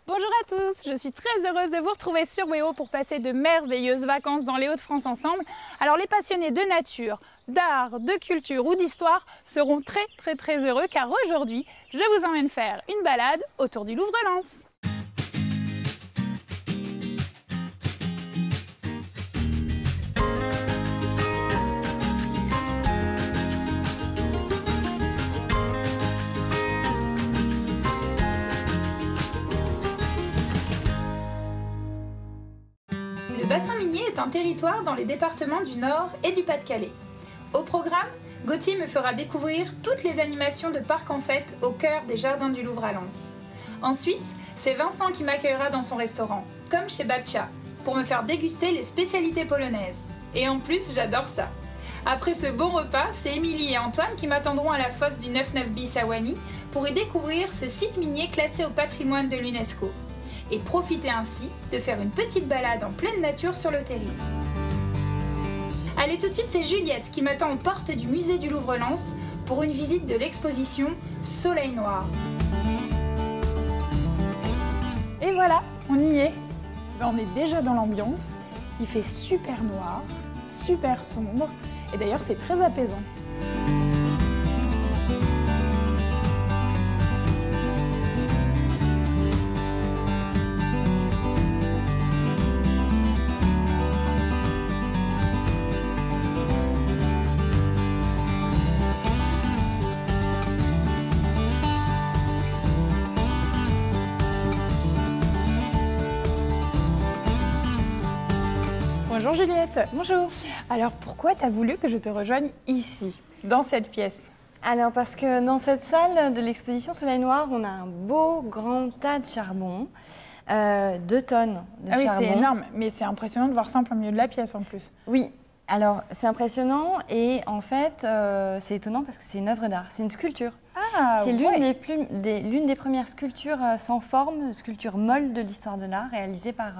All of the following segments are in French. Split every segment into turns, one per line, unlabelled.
Bonjour à tous, je suis très heureuse de vous retrouver sur WEO pour passer de merveilleuses vacances dans les Hauts-de-France ensemble. Alors les passionnés de nature, d'art, de culture ou d'histoire seront très heureux car aujourd'hui, je vous emmène faire une balade autour du Louvre-Lens. Le bassin minier est un territoire dans les départements du Nord et du Pas-de-Calais. Au programme, Gauthier me fera découvrir toutes les animations de Parc en Fête au cœur des jardins du Louvre à Lens. Ensuite, c'est Vincent qui m'accueillera dans son restaurant, comme chez Babcia, pour me faire déguster les spécialités polonaises. Et en plus, j'adore ça. Après ce bon repas, c'est Émilie et Antoine qui m'attendront à la fosse du 99 bis à Wany pour y découvrir ce site minier classé au patrimoine de l'UNESCO. Et profiter ainsi de faire une petite balade en pleine nature sur le terri. Allez, tout de suite, c'est Juliette qui m'attend aux portes du musée du Louvre-Lens pour une visite de l'exposition Soleil Noir. Et voilà, on y est. On est déjà dans l'ambiance, il fait super noir, super sombre, et d'ailleurs c'est très apaisant. Bonjour Juliette.
Bonjour.
Alors pourquoi tu as voulu que je te rejoigne ici, dans cette pièce?
Alors parce que dans cette salle de l'exposition Soleil Noir, on a un beau grand tas de charbon, 2 tonnes de charbon.
Ah oui, c'est énorme, mais c'est impressionnant de voir ça en plein milieu de la pièce en plus.
Oui, alors c'est impressionnant et en fait c'est étonnant parce que c'est une œuvre d'art, c'est une sculpture.
Ah,
c'est
ouais.
l'une des premières sculptures sans forme, sculpture molle de l'histoire de l'art, réalisée par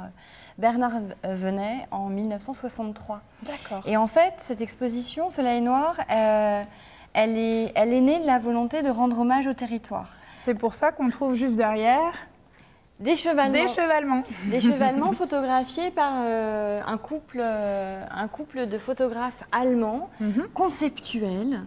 Bernard Venet en 1963.
D'accord.
Et en fait, cette exposition Soleil Noir, elle est née de la volonté de rendre hommage au territoire.
C'est pour ça qu'on trouve juste derrière
des chevalements. Des chevalements photographiés par un couple de photographes allemands, conceptuels,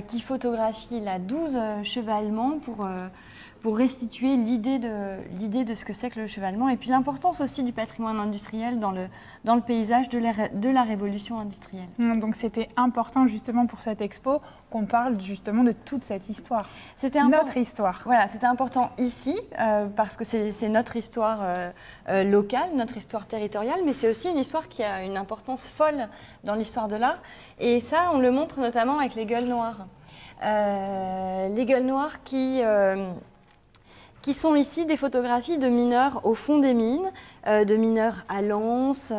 qui photographient 12 chevalements pour restituer l'idée de ce que c'est que le chevalement et puis l'importance aussi du patrimoine industriel dans le paysage de la révolution industrielle.
Donc c'était important justement pour cette expo qu'on parle justement de toute cette histoire.
C'était
notre histoire.
Voilà, c'était important ici parce que c'est notre histoire locale, notre histoire territoriale, mais c'est aussi une histoire qui a une importance folle dans l'histoire de l'art. Et ça, on le montre notamment avec les gueules noires. Les gueules noires qui sont ici des photographies de mineurs au fond des mines, de mineurs à Lens,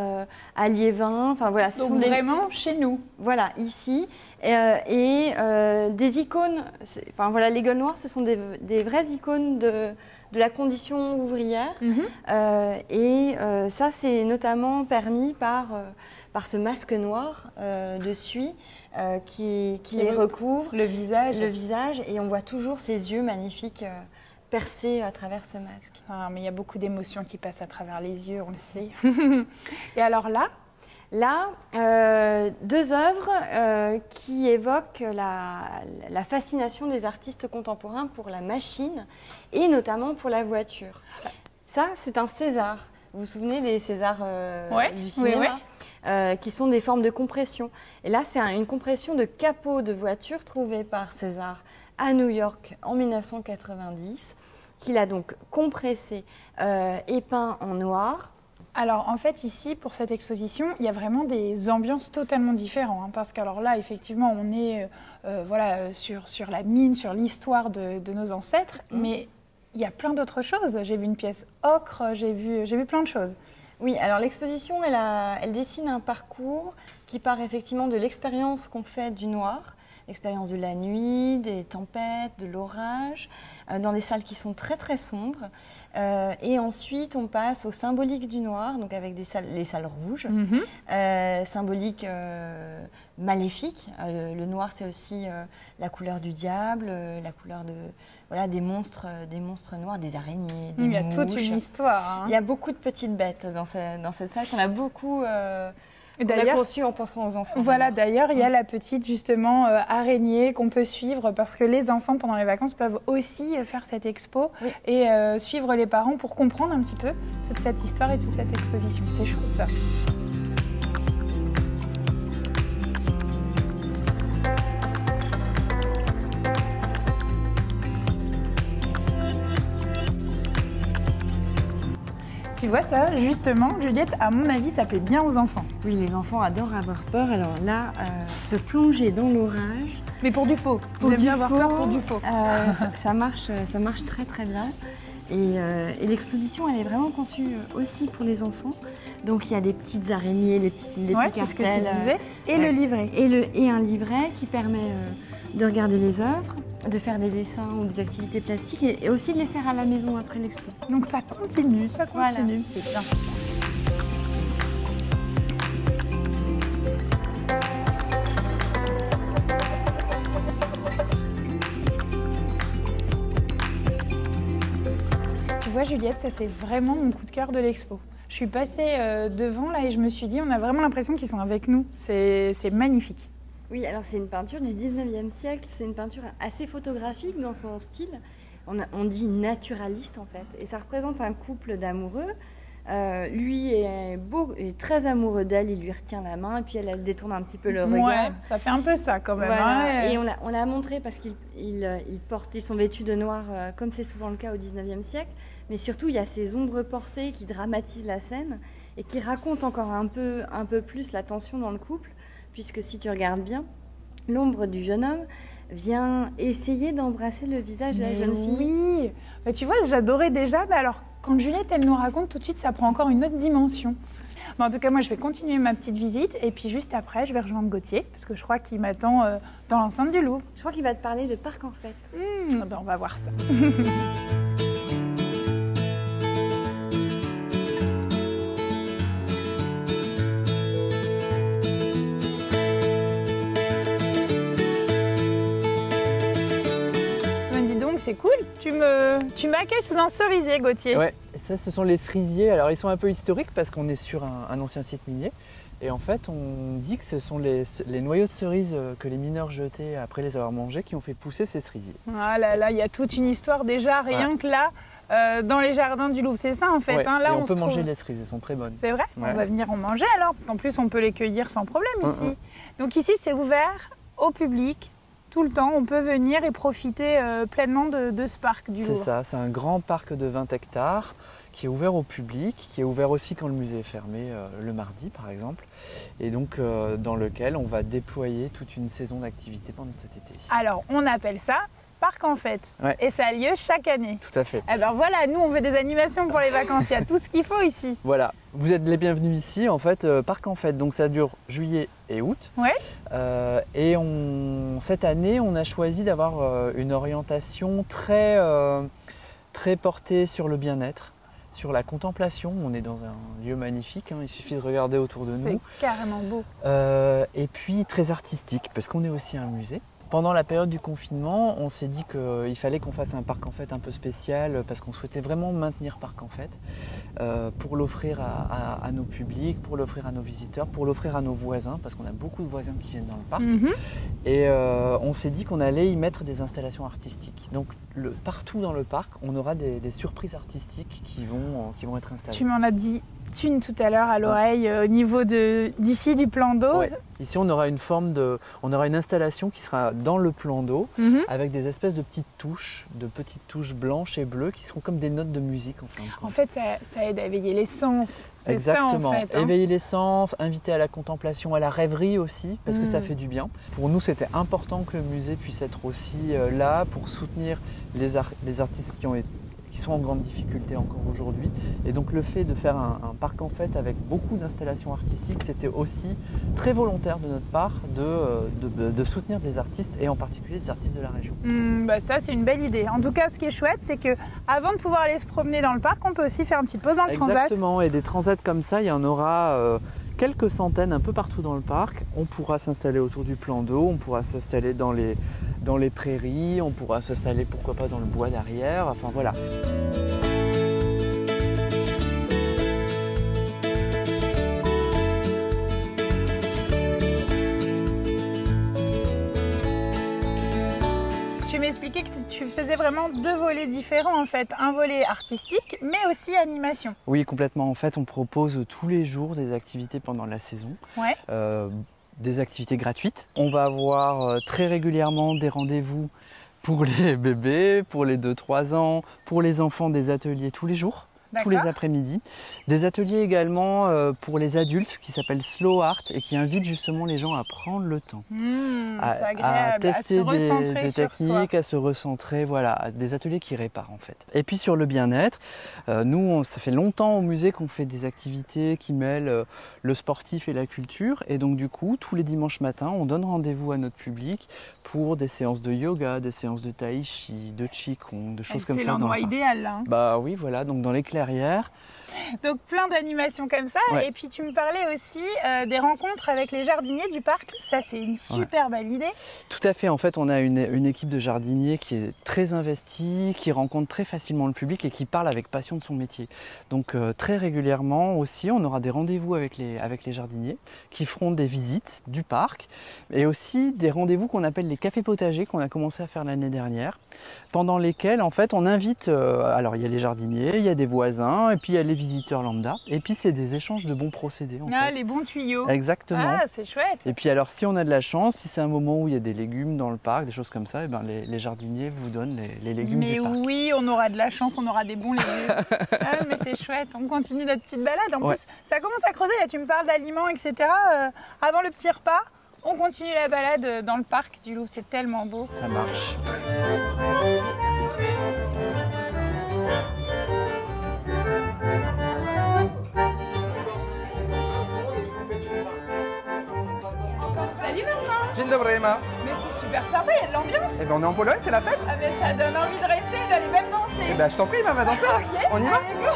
à Liévin, enfin voilà.
Donc vraiment chez nous.
Voilà, ici, et des icônes, enfin voilà, les gueules noires, ce sont des vraies icônes de la condition ouvrière, ça c'est notamment permis par ce masque noir de suie qui les recouvre.
Le visage,
et on voit toujours ces yeux magnifiques percé à travers ce masque.
Ah, mais il y a beaucoup d'émotions qui passent à travers les yeux, on le sait. Et alors là,
2 œuvres qui évoquent la fascination des artistes contemporains pour la machine et notamment pour la voiture. Ça, c'est un César. Vous vous souvenez des Césars du cinéma qui sont des formes de compression. Et là, c'est une compression de capot de voiture trouvée par César à New York en 1990, qu'il a donc compressé et peint en noir.
Alors en fait ici pour cette exposition il y a vraiment des ambiances totalement différentes parce qu'alors là effectivement on est sur la mine, sur l'histoire de nos ancêtres, mais il y a plein d'autres choses. J'ai vu une pièce ocre, j'ai vu plein de choses.
Oui, alors l'exposition elle dessine un parcours qui part effectivement de l'expérience qu'on fait du noir, l'expérience de la nuit, des tempêtes, de l'orage, dans des salles qui sont très sombres. Et ensuite, on passe au symbolique du noir, donc avec les salles rouges, symbolique maléfique. Le noir, c'est aussi la couleur du diable, la couleur voilà, des monstres noirs, des araignées, des
Il y a
mouches.
toute une histoire.
Il y a beaucoup de petites bêtes dans cette salle qu'on a beaucoup conçue en pensant aux enfants.
Voilà, d'ailleurs, il y a la petite justement araignée qu'on peut suivre parce que les enfants pendant les vacances peuvent aussi faire cette expo et suivre les parents pour comprendre un petit peu toute cette histoire et toute cette exposition. C'est chouette ça. Tu vois ça, justement, Juliette, à mon avis, ça plaît bien aux enfants.
Oui, les enfants adorent avoir peur. Alors là, se plonger dans l'orage.
Mais pour du faux. Vous aimez bien avoir peur pour du faux.
Ça marche très très bien. Et l'exposition, elle est vraiment conçue aussi pour les enfants. Donc il y a des petites araignées, des petits cartels.
Ce que tu disais. Et le livret.
Et un livret qui permet de regarder les œuvres, de faire des dessins ou des activités plastiques et aussi de les faire à la maison après l'expo.
Donc ça continue, voilà. C'est bien. Tu vois Juliette, ça c'est vraiment mon coup de cœur de l'expo. Je suis passée devant là et je me suis dit, on a vraiment l'impression qu'ils sont avec nous. C'est magnifique.
Oui, alors c'est une peinture du 19e siècle, c'est une peinture assez photographique dans son style. On dit naturaliste en fait, et ça représente un couple d'amoureux. Lui est très amoureux d'elle, il lui retient la main, et puis elle détourne un petit peu le regard.
Ouais, ça fait un peu ça quand même.
Voilà.
Hein,
et on l'a montré parce ils sont vêtus de noir, comme c'est souvent le cas au 19e siècle. Mais surtout, il y a ces ombres portées qui dramatisent la scène et qui racontent encore un peu plus la tension dans le couple. Puisque si tu regardes bien, l'ombre du jeune homme vient essayer d'embrasser le visage de la jeune fille.
Oui, mais tu vois, j'adorais déjà. Mais alors, quand Juliette, elle nous raconte, tout de suite, ça prend encore une autre dimension. Mais en tout cas, moi, je vais continuer ma petite visite. Et puis, juste après, je vais rejoindre Gauthier, parce que je crois qu'il m'attend dans l'enceinte du Louvre.
Je crois qu'il va te parler de parc en fait.
Ben, on va voir ça. C'est cool, tu m'accueilles sous un cerisier, Gauthier.
Ouais, ça ce sont les cerisiers. Alors ils sont un peu historiques parce qu'on est sur un ancien site minier. Et en fait, on dit que ce sont les noyaux de cerises que les mineurs jetaient après les avoir mangés qui ont fait pousser ces cerisiers.
Ah là là, il y a toute une histoire déjà, rien que là, dans les jardins du Louvre. C'est ça en fait.
Ouais,
hein, là,
et on peut manger les cerises, elles sont très bonnes.
C'est vrai, on va venir en manger alors, parce qu'en plus on peut les cueillir sans problème ici. Donc ici c'est ouvert au public. Tout le temps, on peut venir et profiter pleinement de ce parc du Louvre.
C'est ça, c'est un grand parc de 20 hectares qui est ouvert au public, qui est ouvert aussi quand le musée est fermé, le mardi par exemple, et donc dans lequel on va déployer toute une saison d'activité pendant cet été.
Alors, on appelle ça Parc en Fête, et ça a lieu chaque année.
Tout à fait.
Eh ben voilà, nous on veut des animations pour les vacances, il y a tout ce qu'il faut ici.
Voilà, vous êtes les bienvenus ici, en fait, Parc en Fête, donc ça dure juillet et août. Et cette année, on a choisi d'avoir une orientation très portée sur le bien-être, sur la contemplation. On est dans un lieu magnifique, hein, il suffit de regarder autour de nous.
C'est carrément beau.
Et puis très artistique, parce qu'on est aussi un musée. Pendant la période du confinement, on s'est dit qu'il fallait qu'on fasse un parc en fête un peu spécial parce qu'on souhaitait vraiment maintenir parc en fête pour l'offrir à nos publics, pour l'offrir à nos visiteurs, pour l'offrir à nos voisins parce qu'on a beaucoup de voisins qui viennent dans le parc. Et on s'est dit qu'on allait y mettre des installations artistiques. Donc partout dans le parc, on aura des surprises artistiques qui vont être installées.
Tu m'en as dit une tout à l'heure à l'oreille au niveau d'ici du plan d'eau.
Ici, on aura une installation qui sera dans le plan d'eau avec des espèces de petites touches blanches et bleues qui seront comme des notes de musique.
En fait, ça aide à éveiller les sens.
Exactement.
Ça, en fait,
éveiller les sens, inviter à la contemplation, à la rêverie aussi, parce que ça fait du bien. Pour nous, c'était important que le musée puisse être aussi là pour soutenir les artistes qui sont en grande difficulté encore aujourd'hui. Et donc le fait de faire un parc en fête avec beaucoup d'installations artistiques, c'était aussi très volontaire de notre part de soutenir des artistes et en particulier des artistes de la région.
Ça c'est une belle idée. En tout cas ce qui est chouette c'est que avant de pouvoir aller se promener dans le parc, on peut aussi faire une petite pause dans le transat.
Exactement, et des transats comme ça, il y en aura quelques centaines un peu partout dans le parc. On pourra s'installer autour du plan d'eau, on pourra s'installer dans dans les prairies, on pourra s'installer pourquoi pas dans le bois derrière, enfin voilà.
Tu m'expliquais que tu faisais vraiment deux volets différents en fait, un volet artistique mais aussi animation.
Oui, complètement. En fait, on propose tous les jours des activités pendant la saison,
Ouais.
des activités gratuites. On va avoir très régulièrement des rendez-vous pour les bébés, pour les 2-3 ans, pour les enfants, des ateliers tous les jours. Tous les après-midi. Des ateliers également pour les adultes qui s'appellent Slow Art et qui invitent justement les gens à prendre le temps, à tester des techniques, à se recentrer, voilà, des ateliers qui réparent en fait. Et puis sur le bien-être, nous, ça fait longtemps au musée qu'on fait des activités qui mêlent le sportif et la culture et donc du coup, tous les dimanches matins, on donne rendez-vous à notre public pour des séances de yoga, des séances de tai chi, de qigong, de choses comme ça.
C'est l'endroit idéal là.
Bah oui, voilà, donc dans les clairières.
Donc plein d'animations comme ça. Ouais. Et puis tu me parlais aussi des rencontres avec les jardiniers du parc. Ça, c'est une super belle idée.
Tout à fait. En fait, on a une équipe de jardiniers qui est très investie, qui rencontre très facilement le public et qui parle avec passion de son métier. Donc très régulièrement aussi, on aura des rendez-vous avec les jardiniers qui feront des visites du parc et aussi des rendez-vous qu'on appelle les cafés potagers qu'on a commencé à faire l'année dernière, pendant lesquels en fait on invite, alors il y a les jardiniers, il y a des voisins et puis il y a les visiteurs lambda et puis c'est des échanges de bons procédés en fait.
Les bons tuyaux.
Exactement.
Ah, c'est chouette.
Et puis alors si on a de la chance, si c'est un moment où il y a des légumes dans le parc, des choses comme ça, et ben les jardiniers vous donnent les légumes du parc.
Mais oui, on aura de la chance, on aura des bons légumes. Mais c'est chouette, on continue notre petite balade. En plus, ça commence à creuser, là tu me parles d'aliments, etc. Avant le petit repas, on continue la balade dans le parc du Louvre, c'est tellement beau.
Ça marche.
Salut Vincent.
Dzień dobry, Emma.
Mais c'est super sympa, il y a de l'ambiance.
Eh ben on est en Pologne, c'est la fête.
Ah mais ça donne envie de rester et d'aller même danser.
Eh ben je t'en prie, Emma, va danser.
Ok,
On y va.
allez, go.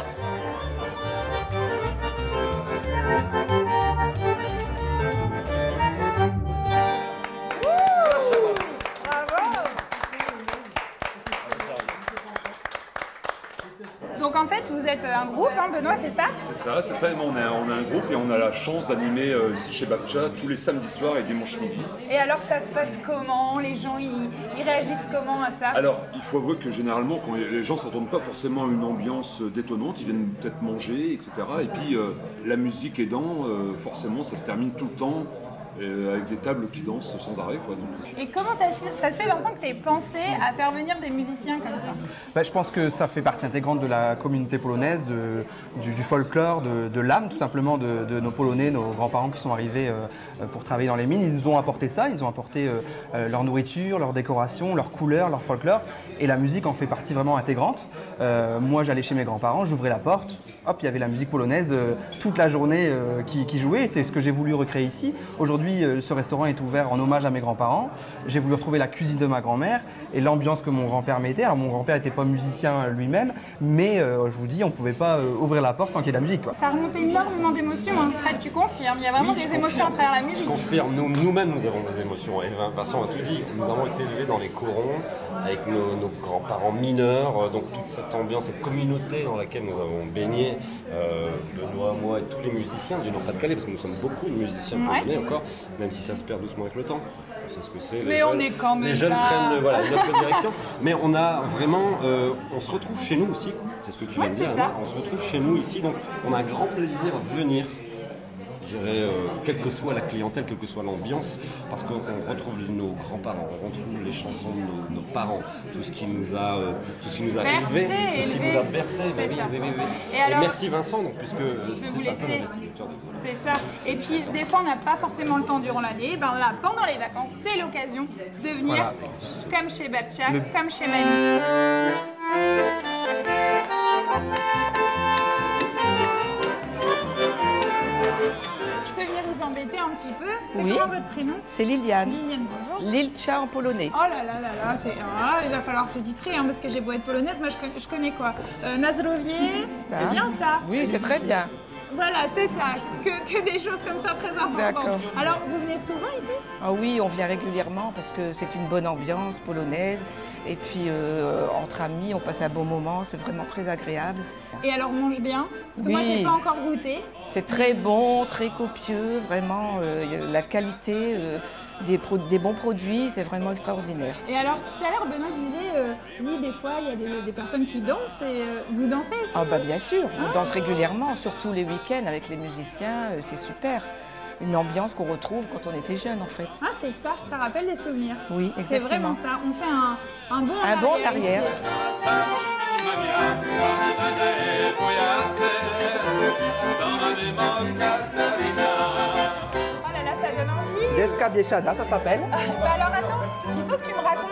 Donc en fait, vous êtes un groupe, hein, Benoît, c'est ça?
C'est ça. On a un groupe et on a la chance d'animer ici chez Babcha tous les samedis soirs et dimanche midi.
Et alors ça se passe comment? Les gens, ils réagissent comment à ça?
Alors, il faut avouer que généralement, quand les gens ne s'entendent pas forcément à une ambiance détonnante, ils viennent peut-être manger, etc. Et puis, la musique aidant, forcément, ça se termine tout le temps. Avec des tables qui dansent sans arrêt, quoi. Donc.
Et comment ça se fait, Vincent, que tu aies pensé à faire venir des musiciens comme ça?
Ben, je pense que ça fait partie intégrante de la communauté polonaise, du folklore, de l'âme tout simplement de nos Polonais, nos grands-parents qui sont arrivés pour travailler dans les mines. Ils nous ont apporté ça, ils ont apporté leur nourriture, leur décoration, leurs couleurs, leur folklore. Et la musique en fait partie vraiment intégrante. Moi, j'allais chez mes grands-parents, j'ouvrais la porte, hop, il y avait la musique polonaise toute la journée qui jouait. C'est ce que j'ai voulu recréer ici. Aujourd'hui, ce restaurant est ouvert en hommage à mes grands-parents. J'ai voulu retrouver la cuisine de ma grand-mère et l'ambiance que mon grand-père mettait. Alors mon grand-père n'était pas musicien lui-même, mais je vous dis, on ne pouvait pas ouvrir la porte sans qu'il y ait de la musique, quoi.
Ça remonte énormément d'émotions, hein. Fred, tu confirmes, il y a vraiment des émotions à travers la musique.
Je confirme, nous-mêmes nous avons des émotions. Et Vincent a tout dit, nous avons été élevés dans les corons avec nos grands-parents mineurs, donc toute cette ambiance, cette communauté dans laquelle nous avons baigné, Benoît, moi et tous les musiciens du Nord-Pas-de-Calais, parce que nous sommes beaucoup de musiciens polonais encore, même si ça se perd doucement avec le temps. On sait ce que c'est.
Mais on est quand même
les jeunes prennent notre direction. Mais on a vraiment, on se retrouve chez nous aussi. C'est ce que tu viens de dire, Anna. On se retrouve chez nous ici, donc on a un grand plaisir à venir. Je dirais, quelle que soit la clientèle, quelle que soit l'ambiance, parce qu'on retrouve nos grands-parents, on retrouve les chansons de nos parents, tout ce qui nous a élevé, tout ce qui nous a bercé. Et merci Vincent, donc, puisque c'est un peu l'investigateur.
C'est ça. Et puis des fois on n'a pas forcément le temps durant l'année. Ben là, pendant les vacances, c'est l'occasion de venir, comme chez Babcha, comme chez Mamie. Embêter un petit peu. C'est comment votre prénom?
C'est Liliane.
Liliane, bonjour.
Lilcha en polonais.
Oh là là là là, il va falloir se titrer parce que j'ai beau être polonaise, moi je connais quoi? Nazdrowie, c'est bien ça?
Oui, c'est très bien.
Voilà, c'est ça, que des choses comme ça très importantes.
D'accord.
Alors, vous venez souvent ici?
Ah oui, on vient régulièrement parce que c'est une bonne ambiance polonaise. Et puis, entre amis, on passe un bon moment, c'est vraiment très agréable.
Et alors, on mange bien? Parce que
Oui.
moi, j'ai pas encore goûté.
C'est très bon, très copieux, vraiment, la qualité des bons produits, c'est vraiment extraordinaire.
Et alors, tout à l'heure, Benoît disait, oui, des fois, il y a des personnes qui dansent et vous dansez aussi?
Ah bah bien sûr, on danse régulièrement, surtout les week-ends avec les musiciens, c'est super. Une ambiance qu'on retrouve quand on était jeune en fait.
Ah, c'est ça, ça rappelle des souvenirs.
Oui,
C'est
exactement.
vraiment ça, on fait un bond en
Un bond en
arrière.
arrière.
Oh là là, ça donne envie.
Deska Bieszada, ça s'appelle.
Bah alors attends, il faut que tu me racontes.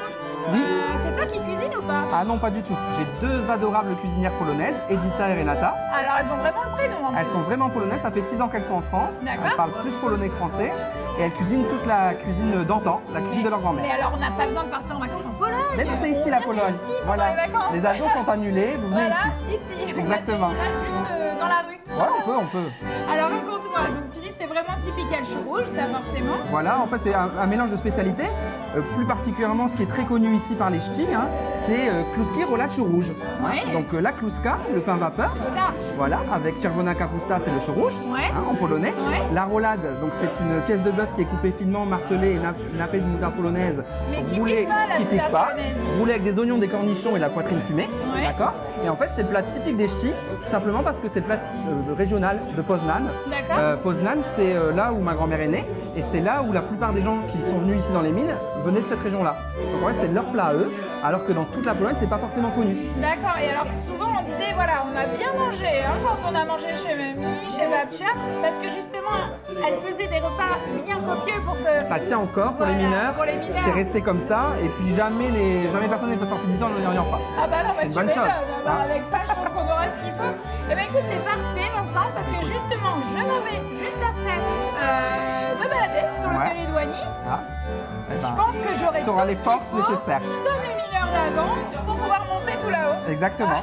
Oui.
C'est toi qui cuisines ou pas?
Ah non, pas du tout. J'ai deux adorables cuisinières polonaises, Edita et Renata.
Alors elles ont vraiment le prénom en
Elles
plus.
sont vraiment polonaises, ça fait 6 ans qu'elles sont en France.
D'accord.
Elles parlent plus polonais que français. Et elles cuisinent toute la cuisine d'antan, la cuisine de leur
Mais
grand-mère.
alors on n'a pas besoin de partir en vacances en Pologne.
Mais non, c'est ici
On
la
vient
Pologne.
ici pendant
Voilà.
les vacances.
Les avions sont annulés, vous venez
Voilà,
ici.
ici.
Exactement.
On va juste dans la rue.
Ouais, on peut.
Alors raconte-moi, donc tu dis c'est vraiment typique, il y a le chou rouge, ça forcément.
Voilà, en fait c'est un mélange de spécialités. Plus particulièrement, ce qui est très connu ici par les ch'tis, hein, c'est kluski rola chou rouge. Hein.
Ouais.
Donc la kluska, le pain vapeur,
Ça.
voilà, avec czerwona kapusta, c'est le chou rouge,
Ouais.
hein, en polonais.
Ouais.
La roulade, donc c'est une pièce de bœuf qui est coupée finement, martelée et nappée de moutarde polonaise,
Mais qui
roulée,
pique pas, la
qui pique
moutarde
pas,
polonaise.
roulée avec des oignons, des cornichons et de la poitrine fumée,
Ouais.
d'accord. Et en fait, c'est le plat typique des ch'tis, tout simplement parce que c'est le plat régional de Poznan.
D'accord.
Poznan, c'est là où ma grand-mère est née, et c'est là où la plupart des gens qui sont venus ici dans les mines venaient de cette région-là. Donc en fait, c'est leur plat à eux, alors que dans toute la Pologne, c'est pas forcément connu.
D'accord, et alors souvent on disait voilà, on a bien mangé hein, quand on a mangé chez Mamie, chez Babcia, parce que justement elle faisait des repas bien copieux pour que.
Ça tient encore pour,
Voilà,
les mineurs,
pour les mineurs.
c'est resté comme ça, et puis jamais personne n'est pas sorti d'ici en ayant faim.
Ah bah non, bah
C'est une
tu
bonne
m'étonnes,
chose.
bah,
Hein.
avec ça je pense qu'on aura ce qu'il faut. Eh ben écoute, c'est parfait Vincent, parce que justement je m'en vais juste après me balader sur le
Ouais.
territoire douanier.
Ah. Eh
Je
ben,
pense que j'aurai
tu auras
tout
les
ce qu'il
forces
faut,
nécessaires.
comme les mineurs d'avant, pour pouvoir monter tout là-haut.
Exactement,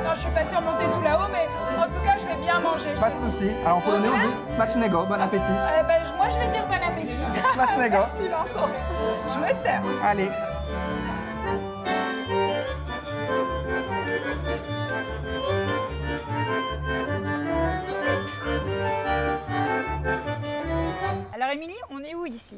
Non, je suis pas sûre de monter tout là-haut, mais en tout cas je vais bien manger.
pas de souci. Alors en polonais, on dit smacznego, bon appétit.
Moi je vais dire bon appétit.
Smacznego.
Merci Vincent. Je me sers.
Allez.
Alors Émilie, on est où ici?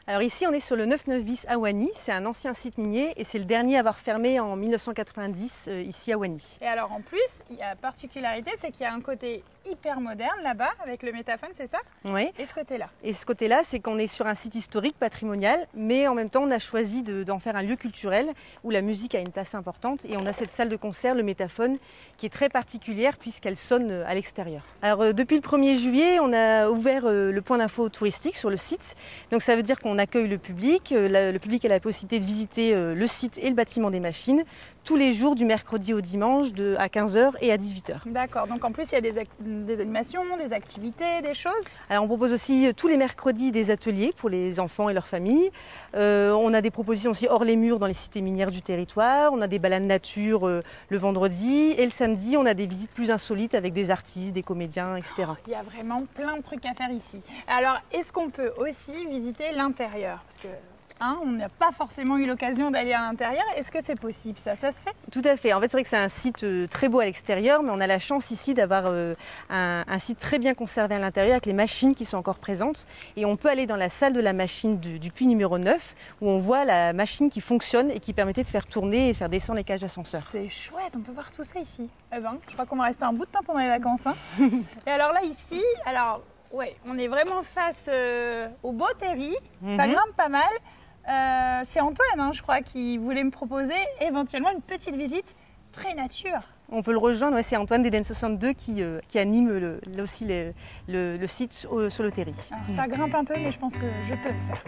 Alors ici, on est sur le 99 bis à Wany. C'est un ancien site minier et c'est le dernier à avoir fermé en 1990 ici à Wany.
Et alors en plus, il y a la particularité, c'est qu'il y a un côté hyper moderne là-bas avec le métaphone, c'est ça?
Oui.
Et ce côté-là?
Et ce côté-là, c'est qu'on est sur un site historique, patrimonial, mais en même temps, on a choisi d'en faire un lieu culturel où la musique a une place importante. Et on a cette salle de concert, le métaphone, qui est très particulière puisqu'elle sonne à l'extérieur. Alors depuis le 1er juillet, on a ouvert le point d'info touristique sur le site. Donc ça veut dire qu'on accueille le public. Le public a la possibilité de visiter le site et le bâtiment des machines tous les jours du mercredi au dimanche à 15h et à 18h.
D'accord, donc en plus il y a des animations, des activités, des choses.
Alors on propose aussi tous les mercredis des ateliers pour les enfants et leurs familles. On a des propositions aussi hors les murs dans les cités minières du territoire. On a des balades nature le vendredi et le samedi on a des visites plus insolites avec des artistes, des comédiens, etc.
Il y a vraiment plein de trucs à faire ici. Alors est-ce qu'on peut aussi visiter l'intérieur? Parce que on n'a pas forcément eu l'occasion d'aller à l'intérieur. Est-ce que c'est possible ça? Ça se fait?
Tout à fait. En fait, c'est vrai que c'est un site très beau à l'extérieur, mais on a la chance ici d'avoir un site très bien conservé à l'intérieur avec les machines qui sont encore présentes. Et on peut aller dans la salle de la machine du puits numéro 9 où on voit la machine qui fonctionne et qui permettait de faire tourner et de faire descendre les cages d'ascenseur.
C'est chouette, on peut voir tout ça ici. Eh ben, je crois qu'on va rester un bout de temps pendant les vacances. Et alors là, ici, ouais, on est vraiment face au beau terri. Ça grimpe pas mal. C'est Antoine, je crois, qui voulait me proposer éventuellement une petite visite très nature.
On peut le rejoindre, ouais, c'est Antoine d'Eden 62 qui anime aussi le site sur le terri.
Alors, ça grimpe un peu, mais je pense que je peux le faire.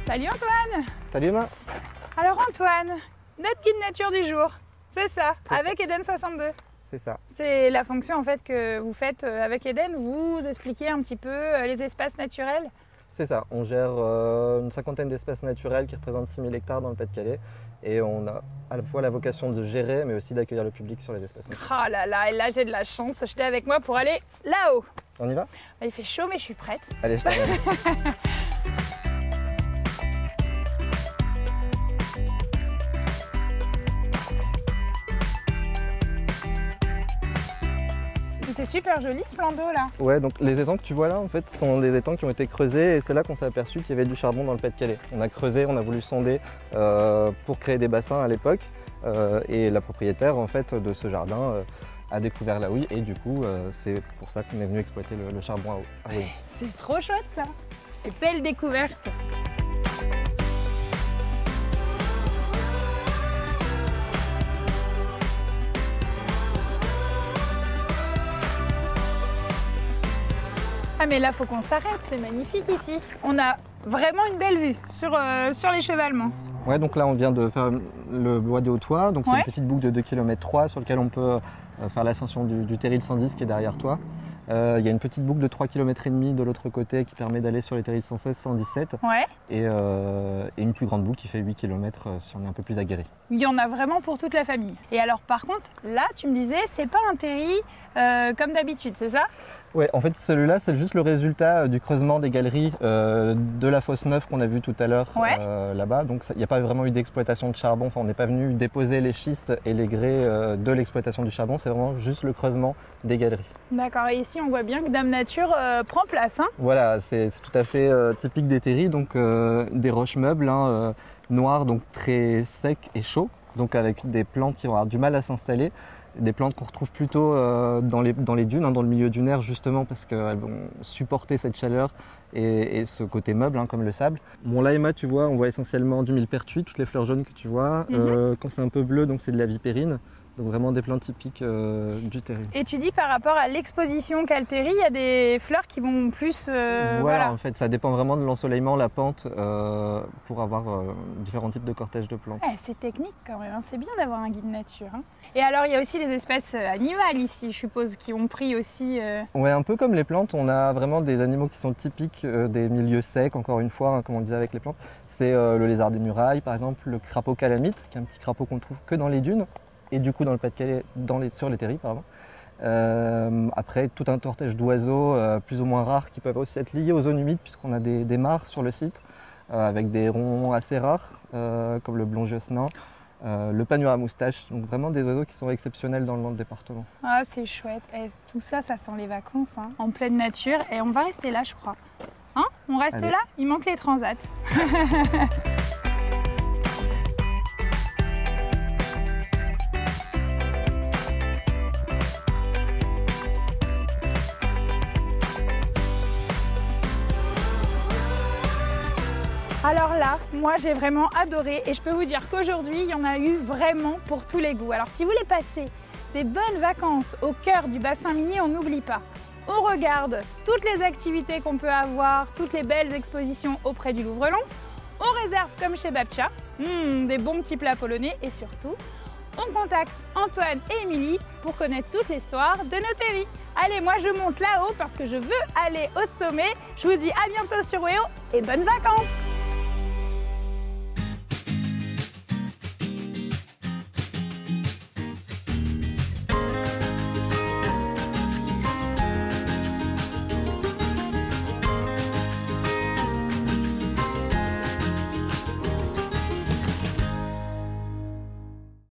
Salut Antoine!
Salut Emma.
Alors Antoine, notre guide nature du jour, c'est ça, avec Eden 62.
C'est ça.
C'est la fonction en fait que vous faites avec Eden, vous expliquez un petit peu les espaces naturels?
C'est ça, on gère une cinquantaine d'espaces naturels qui représentent 6000 hectares dans le Pas-de-Calais et on a à la fois la vocation de gérer mais aussi d'accueillir le public sur les espaces naturels.
Oh là là, et là j'ai de la chance, jetez avec moi pour aller là-haut.
On y va?
Il fait chaud mais je suis prête.
Allez, je t'emmène.
C'est super joli ce plan d'eau là.
Ouais, donc les étangs que tu vois là, en fait, sont des étangs qui ont été creusés et c'est là qu'on s'est aperçu qu'il y avait du charbon dans le Pas-de-Calais. On a creusé, on a voulu sonder pour créer des bassins à l'époque et la propriétaire en fait de ce jardin a découvert la houille et du coup c'est pour ça qu'on est venu exploiter le charbon à houille.
C'est trop chouette ça. C'est belle découverte. Ah mais là faut qu'on s'arrête, c'est magnifique ici. On a vraiment une belle vue sur les chevalements.
Ouais, donc là on vient de faire le bois des Hauts-Toits, donc c'est une petite boucle de 2,3 km sur laquelle on peut faire l'ascension du terril 110 qui est derrière toi. Il y a une petite boucle de 3,5 km de l'autre côté qui permet d'aller sur les terrils 116, 117 et une plus grande boucle qui fait 8 km si on est un peu plus aguerri.
Il y en a vraiment pour toute la famille. Et alors par contre, là tu me disais, c'est pas un terril comme d'habitude, c'est ça?
Ouais, en fait celui-là c'est juste le résultat du creusement des galeries de la fosse neuve qu'on a vu tout à l'heure là-bas. Donc il n'y a pas vraiment eu d'exploitation de charbon, enfin on n'est pas venu déposer les schistes et les grès de l'exploitation du charbon, c'est vraiment juste le creusement des galeries.
D'accord, et ici on voit bien que Dame Nature prend place. Hein.
Voilà, c'est tout à fait typique des terris, donc des roches meubles noires, donc très secs et chauds, donc avec des plantes qui vont avoir du mal à s'installer. Des plantes qu'on retrouve plutôt dans les dunes, dans le milieu dunaire justement parce qu'elles vont supporter cette chaleur et ce côté meuble comme le sable. Bon là Emma tu vois, on voit essentiellement du millepertuis, toutes les fleurs jaunes que tu vois. Quand c'est un peu bleu donc c'est de la vipérine. Donc vraiment des plantes typiques du terril.
Et tu dis par rapport à l'exposition qu'a le terril, il y a des fleurs qui vont plus...
voilà, en fait, ça dépend vraiment de l'ensoleillement, la pente, pour avoir différents types de cortèges de plantes.
C'est technique quand même, c'est bien d'avoir un guide nature. Hein. Et alors, il y a aussi les espèces animales ici, je suppose, qui ont pris aussi...
Ouais, un peu comme les plantes, on a vraiment des animaux qui sont typiques des milieux secs, encore une fois, comme on disait avec les plantes. C'est le lézard des murailles, par exemple, le crapaud calamite, qui est un petit crapaud qu'on trouve que dans les dunes. Et du coup dans le Pas-de-Calais, sur les terrils, pardon. Après, tout un cortège d'oiseaux plus ou moins rares qui peuvent aussi être liés aux zones humides puisqu'on a des mares sur le site avec des hérons assez rares comme le blongios nain, le panure à moustache, donc vraiment des oiseaux qui sont exceptionnels dans le département.
Ah c'est chouette, tout ça, ça sent les vacances en pleine nature et on va rester là je crois. Hein? On reste là? Il manque les transats. Alors là, moi j'ai vraiment adoré et je peux vous dire qu'aujourd'hui, il y en a eu vraiment pour tous les goûts. Alors si vous voulez passer des bonnes vacances au cœur du bassin minier, on n'oublie pas. On regarde toutes les activités qu'on peut avoir, toutes les belles expositions auprès du Louvre-Lens. On réserve comme chez Babcha, des bons petits plats polonais et surtout, on contacte Antoine et Émilie pour connaître toute l'histoire de nos terrils. Allez, moi je monte là-haut parce que je veux aller au sommet. Je vous dis à bientôt sur WEO et bonnes vacances!